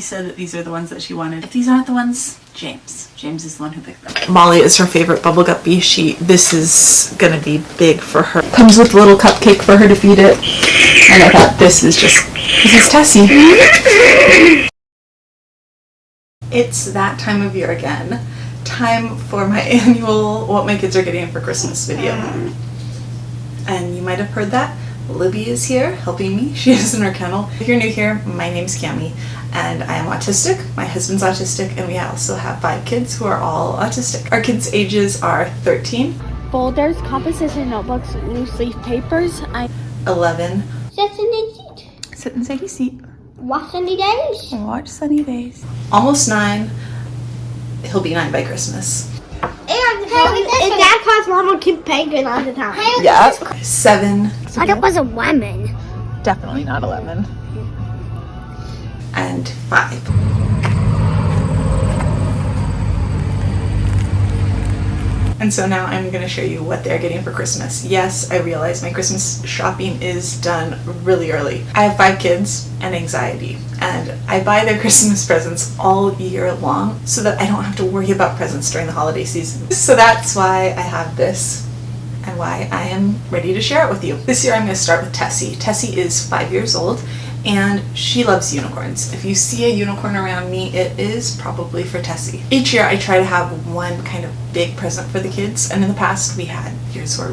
said that these are the ones that she wanted. If these aren't the ones, James is the one who picked them. Molly is her favorite Bubble Guppy. This is gonna be big for her. Comes with a little cupcake for her to feed it. And I thought this is Tessie. It's that time of year again. Time for my annual What My Kids Are Getting for Christmas video. And you might have heard that. Libby is here helping me. She is in her kennel. If you're new here, my name's Cami and I am autistic. My husband's autistic and we also have 5 kids who are all autistic. Our kids' ages are 13, folders, composition notebooks, loose leaf papers. 11, Sit in the seat. sit in Sadie's seat, Watch sunny days. watch sunny days, almost 9. He'll be 9 by Christmas. And Dad calls Mom a cute penguin all the time. Yeah. 7. I thought it was a woman. Definitely not 11. And 5. And so now I'm going to show you what they're getting for Christmas. Yes, I realize my Christmas shopping is done really early. I have 5 kids and anxiety, and I buy their Christmas presents all year long so that I don't have to worry about presents during the holiday season. So that's why I have this and why I am ready to share it with you. This year I'm going to start with Tessie. Tessie is 5 years old and she loves unicorns. If you see a unicorn around me, it is probably for Tessie. Each year I try to have one kind of big present for the kids, and in the past we had years where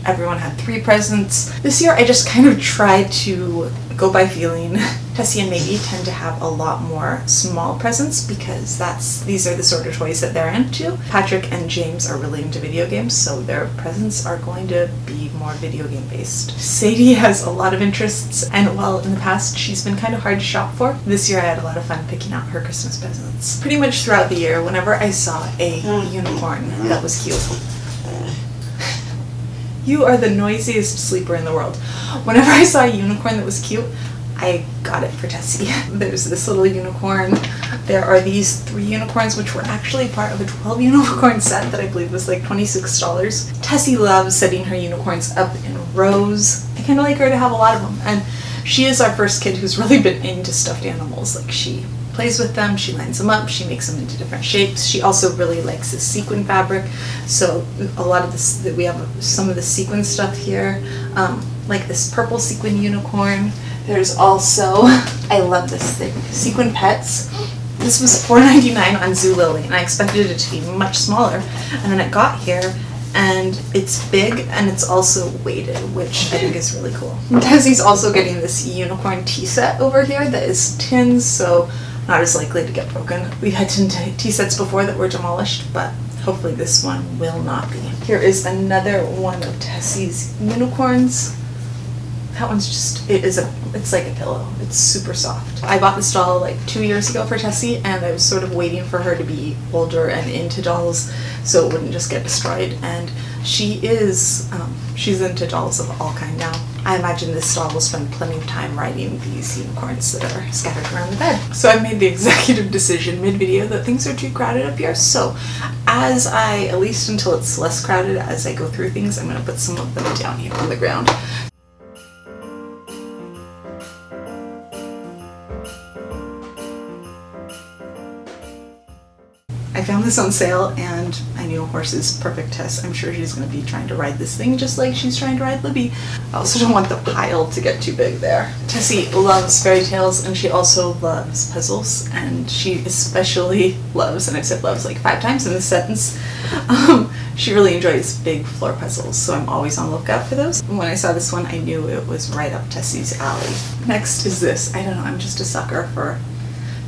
everyone had 3 presents. This year I just kind of tried to go by feeling. Tessie and Maggie tend to have a lot more small presents because these are the sort of toys that they're into. Patrick and James are really into video games, so their presents are going to be more video game based. Sadie has a lot of interests, and while in the past she's been kind of hard to shop for, this year I had a lot of fun picking out her Christmas presents. Pretty much throughout the year, whenever I saw a unicorn that was cute. You are the noisiest sleeper in the world. Whenever I saw a unicorn that was cute, I got it for Tessie. There's this little unicorn. There are these 3 unicorns, which were actually part of a 12 unicorn set that I believe was like $26. Tessie loves setting her unicorns up in rows. I kind of like her to have a lot of them. And she is our first kid who's really been into stuffed animals. Like, she plays with them, she lines them up, she makes them into different shapes. She also really likes this sequin fabric. So a lot of this, we have some of the sequin stuff here, like this purple sequin unicorn. There's also, I love this thing, Sequin Pets. This was $4.99 on Zulily, and I expected it to be much smaller. And then it got here, and it's big, and it's also weighted, which I think is really cool. Tessie's also getting this unicorn tea set over here that is tin, so not as likely to get broken. We've had tin tea sets before that were demolished, but hopefully this one will not be. Here is another one of Tessie's unicorns. That one's just, it's like a pillow. It's super soft. I bought this doll like 2 years ago for Tessie, and I was sort of waiting for her to be older and into dolls so it wouldn't just get destroyed. And she's into dolls of all kind now. I imagine this doll will spend plenty of time riding these unicorns that are scattered around the bed. So I made the executive decision mid-video that things are too crowded up here. So at least until it's less crowded, as I go through things, I'm going to put some of them down here on the ground. I found this on sale, and I knew a horse is perfect Tess. I'm sure she's going to be trying to ride this thing just like she's trying to ride Libby. I also don't want the pile to get too big there. Tessie loves fairy tales, and she also loves puzzles, and she especially loves, and I've said loves like 5 times in this sentence, she really enjoys big floor puzzles, so I'm always on the lookout for those. When I saw this one, I knew it was right up Tessie's alley. Next is this. I don't know, I'm just a sucker for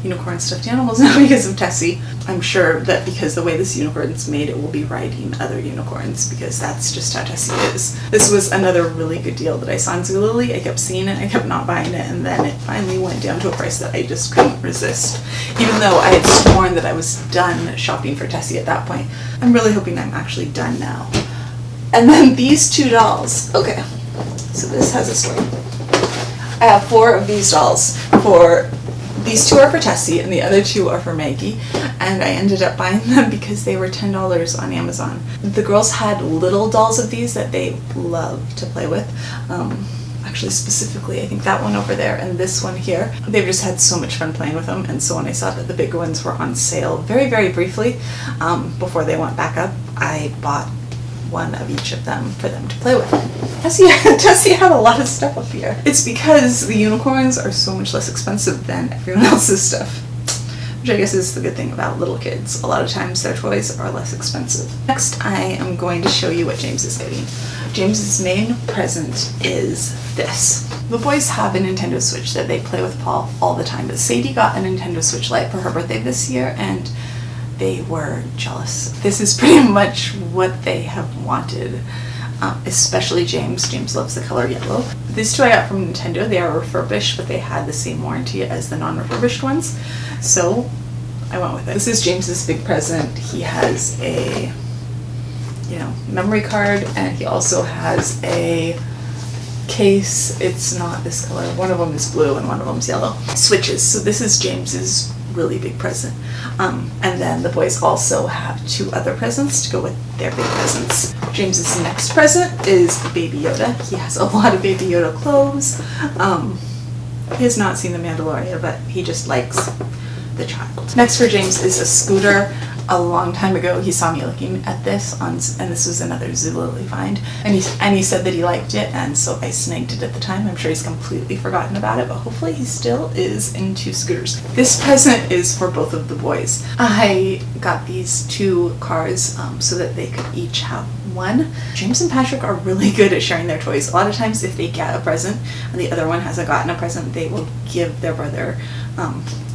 unicorn stuffed animals now because of Tessie. I'm sure that because the way this unicorn's made, it will be riding other unicorns because that's just how Tessie is. This was another really good deal that I saw on Zulily. I kept seeing it, I kept not buying it, and then it finally went down to a price that I just couldn't resist. Even though I had sworn that I was done shopping for Tessie at that point. I'm really hoping I'm actually done now. And then these 2 dolls. Okay, so this has a story. I have 4 of these dolls. These 2 are for Tessie and the other 2 are for Maggie, and I ended up buying them because they were $10 on Amazon. The girls had little dolls of these that they love to play with. actually specifically, I think that one over there and this one here. They've just had so much fun playing with them, and so when I saw that the bigger ones were on sale very, very briefly, before they went back up, I bought one of each of them for them to play with. Tessie had a lot of stuff up here. It's because the unicorns are so much less expensive than everyone else's stuff, which I guess is the good thing about little kids. A lot of times their toys are less expensive. Next, I am going to show you what James is getting. James's main present is this. The boys have a Nintendo Switch that they play with Paul all the time, but Sadie got a Nintendo Switch Lite for her birthday this year, and they were jealous. This is pretty much what they have wanted, especially James. James loves the color yellow. These two I got from Nintendo. They are refurbished, but they had the same warranty as the non-refurbished ones, so I went with it. This is James's big present. He has a, memory card, and he also has a case. It's not this color. One of them is blue and one of them's yellow. Switches. So this is James's really big present. And then the boys also have two other presents to go with their big presents. James's next present is Baby Yoda. He has a lot of Baby Yoda clothes. He has not seen The Mandalorian, but he just likes the child. Next for James is a scooter. A long time ago, he saw me looking at this, and this was another Zulily find, and he said that he liked it, and so I snagged it at the time. I'm sure he's completely forgotten about it, but hopefully he still is into scooters. This present is for both of the boys. I got these two cars so that they could each have one. James and Patrick are really good at sharing their toys. A lot of times if they get a present and the other one hasn't gotten a present, they will give their brother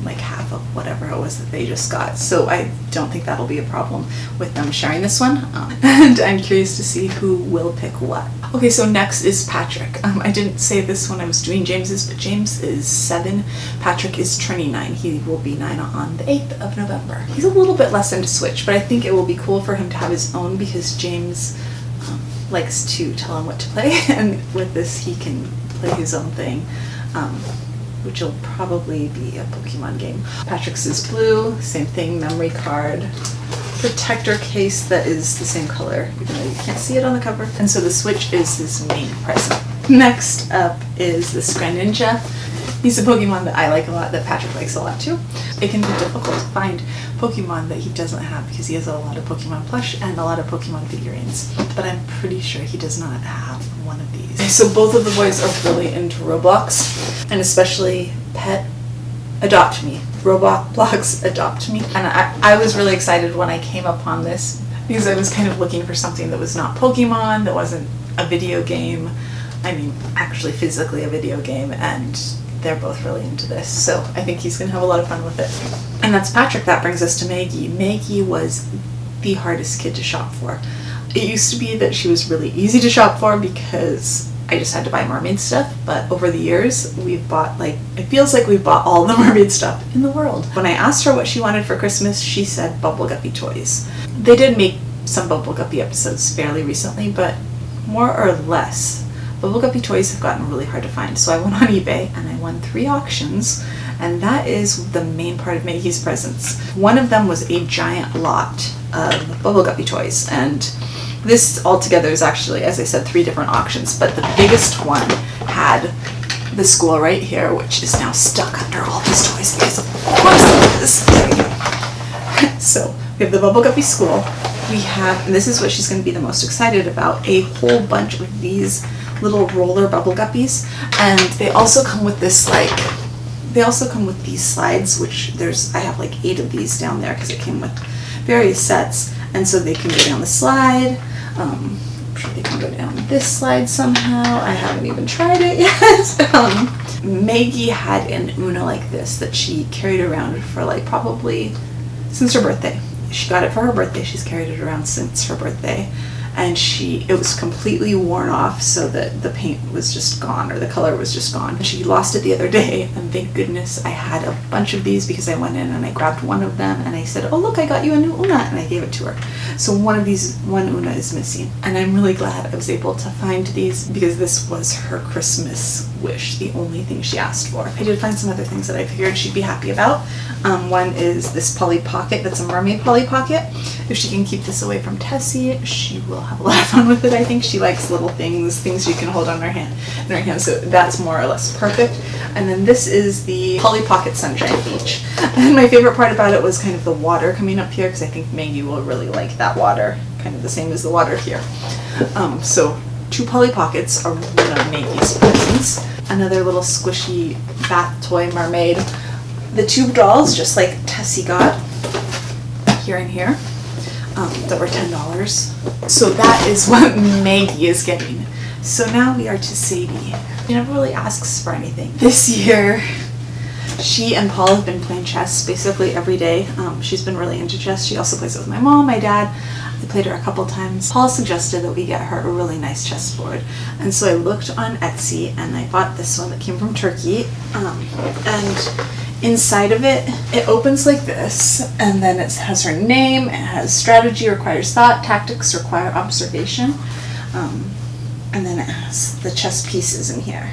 like half of whatever it was that they just got. So I don't think that'll be a problem with them sharing this one. And I'm curious to see who will pick what. Okay, so next is Patrick. I didn't say this when I was doing James's, but James is 7. Patrick is turning 9. He will be 9 on the 8th of November. He's a little bit less into Switch, but I think it will be cool for him to have his own because James likes to tell him what to play, and with this he can play his own thing. Which will probably be a Pokemon game. Patrick's is blue, same thing, memory card, protector case that is the same color, even though you can't see it on the cover. And so the Switch is his main present. Next up is this Greninja. He's a Pokemon that I like a lot, that Patrick likes a lot too. It can be difficult to find Pokemon that he doesn't have because he has a lot of Pokemon plush and a lot of Pokemon figurines. But I'm pretty sure he does not have one of these. So both of the boys are really into Roblox, and especially Pet Adopt Me. Roblox Adopt Me. And I was really excited when I came upon this because I was kind of looking for something that was not Pokemon, that wasn't a video game. I mean, actually physically a video game, and they're both really into this, so I think he's gonna have a lot of fun with it. And that's Patrick. That brings us to Maggie. Maggie was the hardest kid to shop for. It used to be that she was really easy to shop for because I just had to buy Mermaid stuff, but over the years we've bought, it feels like we've bought all the Mermaid stuff in the world. When I asked her what she wanted for Christmas, she said Bubble Guppy toys. They did make some Bubble Guppy episodes fairly recently, but more or less Bubble Guppy toys have gotten really hard to find. So I went on eBay and I won 3 auctions, and that is the main part of Maggie's presents. One of them was a giant lot of Bubble Guppy toys, and this altogether is actually, as I said, 3 different auctions, but the biggest one had the school right here, which is now stuck under all these toys because of course it is. There we go. So we have the Bubble Guppy school. We have, and this is what she's going to be the most excited about, a whole bunch of these little roller Bubble Guppies, and they also come with this these slides, which I have 8 of these down there because it came with various sets, and so they can go down the slide. I'm sure they can go down this slide somehow. I haven't even tried it yet. Maggie had an Uno like this that she carried around for probably since her birthday. She got it for her birthday. She's carried it around since her birthday. And it was completely worn off so that the paint was just gone, or the color was just gone. She lost it the other day, and thank goodness I had a bunch of these because I went in and I grabbed one of them and I said, oh look, I got you a new Una, and I gave it to her. So one Una is missing, and I'm really glad I was able to find these because this was her Christmas wish, the only thing she asked for. I did find some other things that I figured she'd be happy about. One is this Polly Pocket, that's a Mermaid Polly Pocket. If she can keep this away from Tessie, she will have a lot of fun with it. I think she likes little things you can hold on her hand, in her hand, so that's more or less perfect. And then this is the Polly Pocket Sunshine Beach. And my favorite part about it was kind of the water coming up here, because I think Maggie will really like that water, kind of the same as the water here. So 2 Polly Pockets are one of Maggie's presents. Another little squishy bath toy mermaid. The 2 dolls, just like Tessie got, here and here, that were $10. So that is what Maggie is getting. So now we are to Sadie. She never really asks for anything. This year, she and Paul have been playing chess basically every day. She's been really into chess. She also plays it with my mom, my dad. I played her a couple times. Paul suggested that we get her a really nice chessboard. And so I looked on Etsy and I bought this one that came from Turkey. And inside of it, it opens like this. And then it has her name, it has strategy requires thought, tactics require observation. And then it has the chess pieces in here.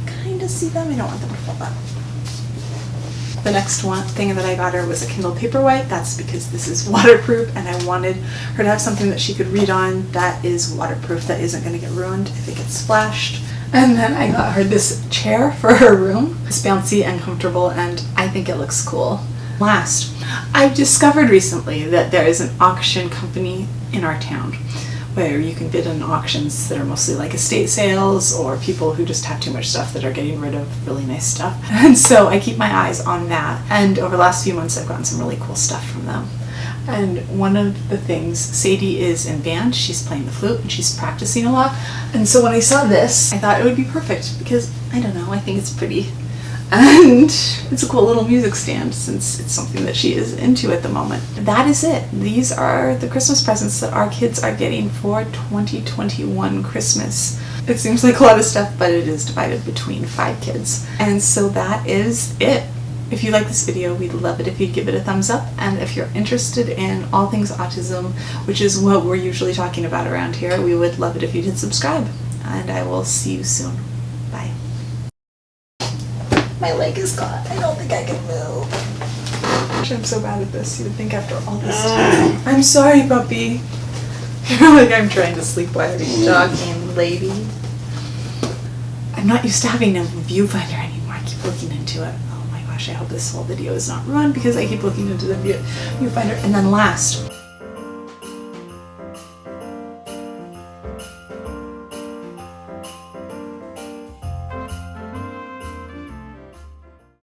Kind of see them, I don't want them to fall out. The next thing that I got her was a Kindle Paperwhite. That's because this is waterproof and I wanted her to have something that she could read on that is waterproof, that isn't going to get ruined if it gets splashed. And then I got her this chair for her room. It's bouncy and comfortable and I think it looks cool. Last, I've discovered recently that there is an auction company in our town where you can bid on auctions that are mostly like estate sales or people who just have too much stuff that are getting rid of really nice stuff. And so I keep my eyes on that. And over the last few months I've gotten some really cool stuff from them. And one of the things, Sadie is in band, she's playing the flute and she's practicing a lot. And so when I saw this, I thought it would be perfect because, I don't know, I think it's pretty. And it's a cool little music stand since it's something that she is into at the moment. That is it. These are the Christmas presents that our kids are getting for 2021 Christmas. It seems like a lot of stuff, but it is divided between 5 kids. And so that is it. If you like this video, we'd love it if you'd give it a thumbs up. And if you're interested in all things autism, which is what we're usually talking about around here, we would love it if you did subscribe. And I will see you soon. Bye. My leg is caught. I don't think I can move. Gosh, I'm so bad at this. You would think after all this time. I'm sorry, puppy. You're like I'm trying to sleep while you're talking, lady. I'm not used to having a viewfinder anymore. I keep looking into it. Oh my gosh, I hope this whole video is not ruined because I keep looking into the viewfinder. And then last,